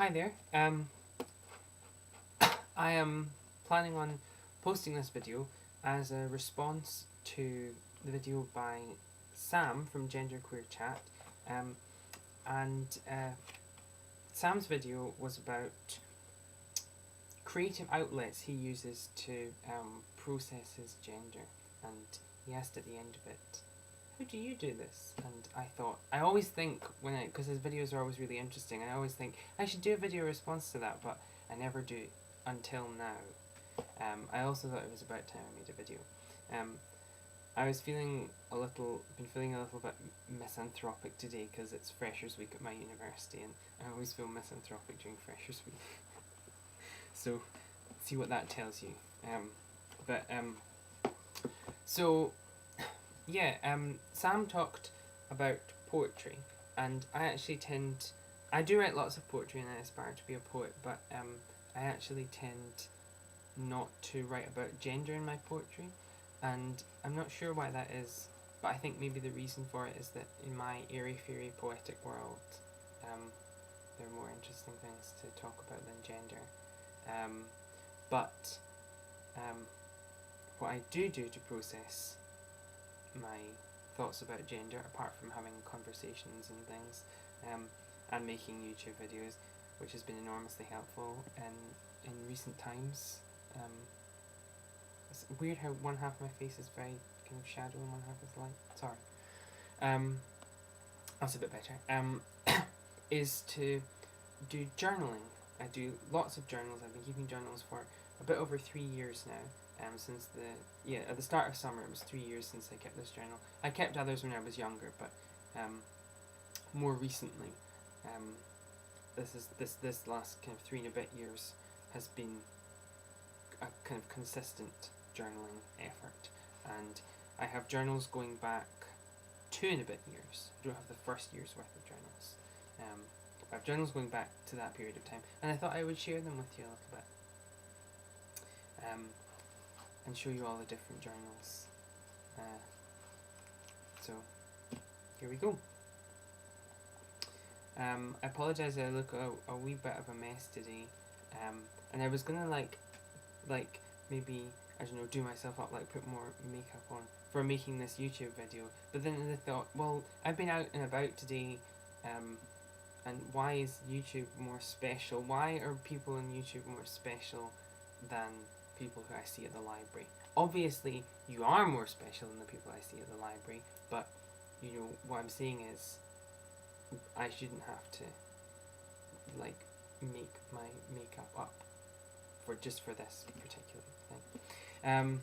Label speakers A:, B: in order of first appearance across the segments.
A: Hi there. I am planning on posting this video as a response to the video by Sam from Genderqueerchat, and Sam's video was about creative outlets he uses to process his gender, and he asked at the end of it, how do you do this? And I thought, I always think, because his videos are always really interesting, I always think I should do a video response to that, but I never do until now. I also thought it was about time I made a video. I was feeling a little bit misanthropic today because it's Freshers Week at my university, and I always feel misanthropic during Freshers Week. So, see what that tells you. Sam talked about poetry, and I do write lots of poetry and I aspire to be a poet, but I actually tend not to write about gender in my poetry, and I'm not sure why that is, but I think maybe the reason for it is that in my airy-fairy poetic world, there are more interesting things to talk about than gender. What I do to process my thoughts about gender, apart from having conversations and things, and making YouTube videos, which has been enormously helpful in recent times. It's weird how one half of my face is very kind of shadow and one half is light. Sorry. That's a bit better. Is to do journaling. I do lots of journals. I've been keeping journals for a bit over 3 years now. Since at the start of summer, it was 3 years since I kept this journal. I kept others when I was younger, but more recently, this last kind of 3 and a bit years has been a kind of consistent journaling effort, and I have journals going back 2 and a bit years. I don't have the first year's worth of journals. I have journals going back to that period of time, and I thought I would share them with you a little bit. And show you all the different journals. So, here we go. I apologise I look a wee bit of a mess today. And I was gonna maybe, I don't know, do myself up, put more makeup on for making this YouTube video. But then I thought, well, I've been out and about today, and why is YouTube more special? Why are people on YouTube more special than people who I see at the library? Obviously, you are more special than the people I see at the library, but, what I'm saying is, I shouldn't have to, make my makeup up for this particular thing.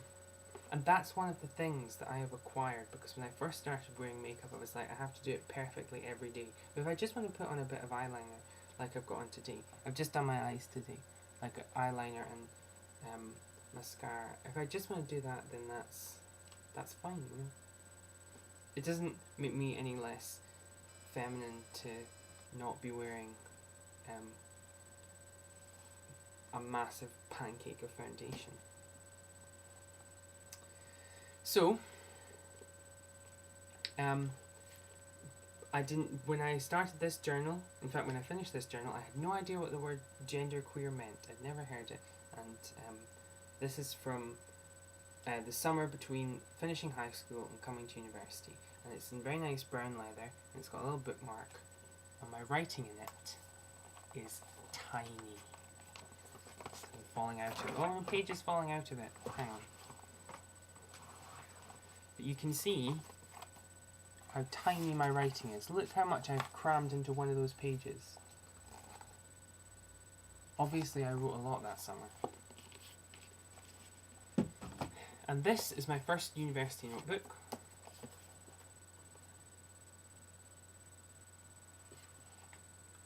A: And that's one of the things that I have acquired, because when I first started wearing makeup, I was like, I have to do it perfectly every day. But if I just want to put on a bit of eyeliner, like I've got on today, I've just done my eyes today, like eyeliner and mascara. If I just want to do that, then that's fine, It doesn't make me any less feminine to not be wearing a massive pancake of foundation. So, when I started this journal, in fact when I finished this journal, I had no idea what the word genderqueer meant. I'd never heard it, and this is from the summer between finishing high school and coming to university, and it's in very nice brown leather, and it's got a little bookmark, and my writing in it is tiny. It's falling out of it. Oh, the page is falling out of it. Hang on. But you can see how tiny my writing is. Look how much I've crammed into one of those pages. Obviously I wrote a lot that summer. And this is my first university notebook.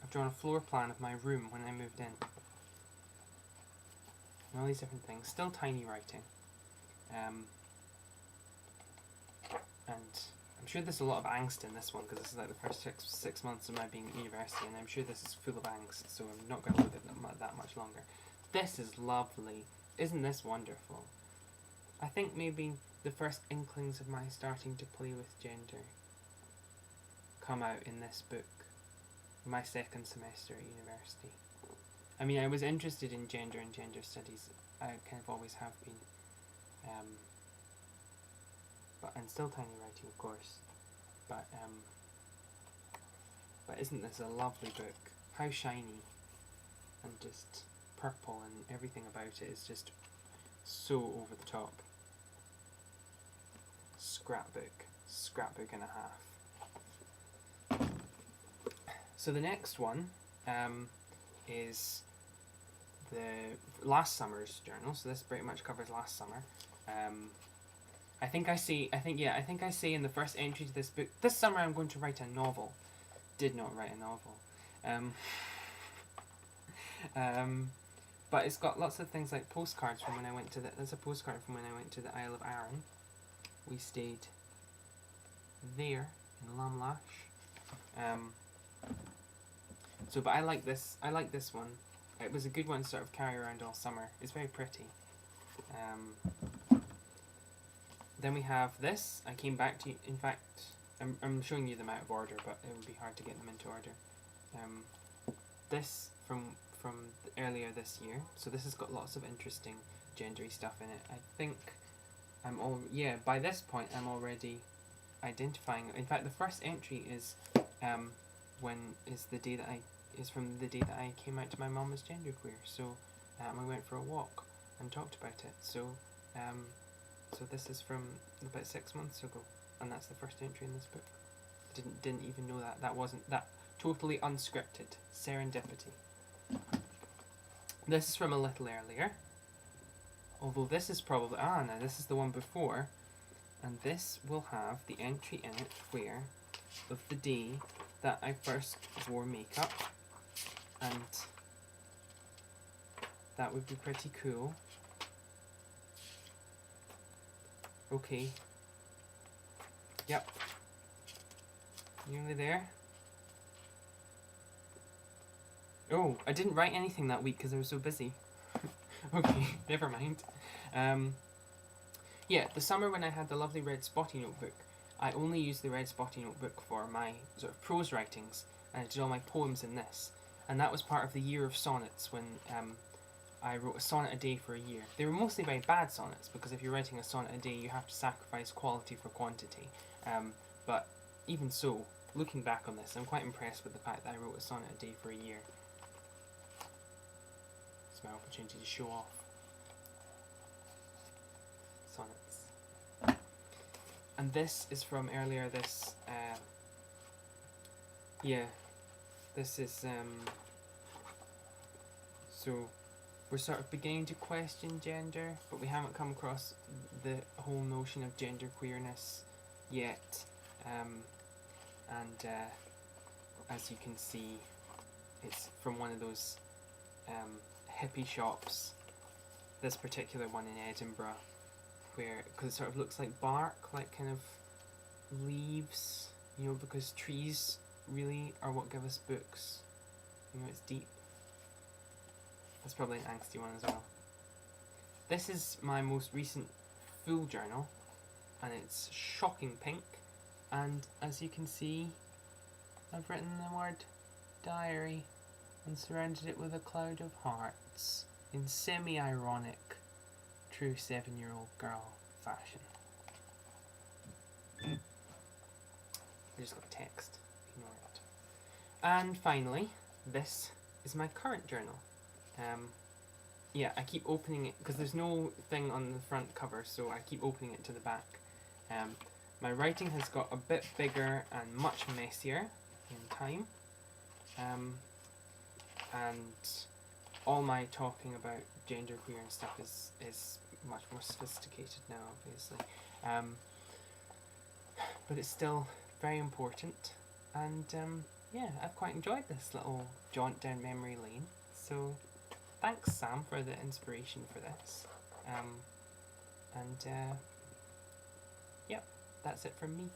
A: I've drawn a floor plan of my room when I moved in. And all these different things. Still tiny writing. And I'm sure there's a lot of angst in this one, because this is like the first six months of my being at university, and I'm sure this is full of angst, so I'm not going to leave it that much longer. This is lovely. Isn't this wonderful? I think maybe the first inklings of my starting to play with gender come out in this book, my second semester at university. I mean, I was interested in gender and gender studies. I kind of always have been. And still tiny writing, of course. But isn't this a lovely book? How shiny and just purple, and everything about it is just so over the top. Scrapbook and a half. So the next one is the last summer's journal. So this pretty much covers last summer. I think I say in the first entry to this book, this summer I'm going to write a novel. Did not write a novel. But it's got lots of things like postcards from when I went to there's a postcard from when I went to the Isle of Arran. We stayed there in Lamlash. But I like this one. It was a good one to sort of carry around all summer. It's very pretty. Then we have this. I came back to, in fact, I'm showing you them out of order, but it would be hard to get them into order. This from earlier this year. So this has got lots of interesting gendery stuff in it. I think by this point I'm already identifying. In fact, the first entry is from the day that I came out to my mum as genderqueer. So we went for a walk and talked about it. So this is from about 6 months ago, and that's the first entry in this book. Didn't even know that. That wasn't that totally unscripted. Serendipity. This is from a little earlier. Although this is probably no, this is the one before, and this will have the entry in it where of the day that I first wore makeup, and that would be pretty cool. Okay. Yep. Nearly there. Oh, I didn't write anything that week because I was so busy. Okay, never mind. Yeah, the summer when I had the lovely red spotty notebook, I only used the red spotty notebook for my sort of prose writings, and I did all my poems in this. And that was part of the year of sonnets when I wrote a sonnet a day for a year. They were mostly very bad sonnets, because if you're writing a sonnet a day, you have to sacrifice quality for quantity. But even so, looking back on this, I'm quite impressed with the fact that I wrote a sonnet a day for a year. It's my opportunity to show off sonnets. And this is from earlier this, this is, so we're sort of beginning to question gender, but we haven't come across the whole notion of genderqueerness yet. As you can see, it's from one of those hippie shops, this particular one in Edinburgh, because it sort of looks like bark, like kind of leaves, you know, because trees really are what give us books. You know, it's deep. That's probably an angsty one as well. This is my most recent full journal, and it's shocking pink, and as you can see, I've written the word diary and surrounded it with a cloud of hearts in semi-ironic, true 7-year-old girl fashion. I just got text, ignore it. And finally, this is my current journal. Yeah, I keep opening it because there's no thing on the front cover, so I keep opening it to the back. My writing has got a bit bigger and much messier in time, and all my talking about genderqueer and stuff is much more sophisticated now, obviously, but it's still very important, and yeah, I've quite enjoyed this little jaunt down memory lane. So thanks, Sam, for the inspiration for this. Yep, that's it from me.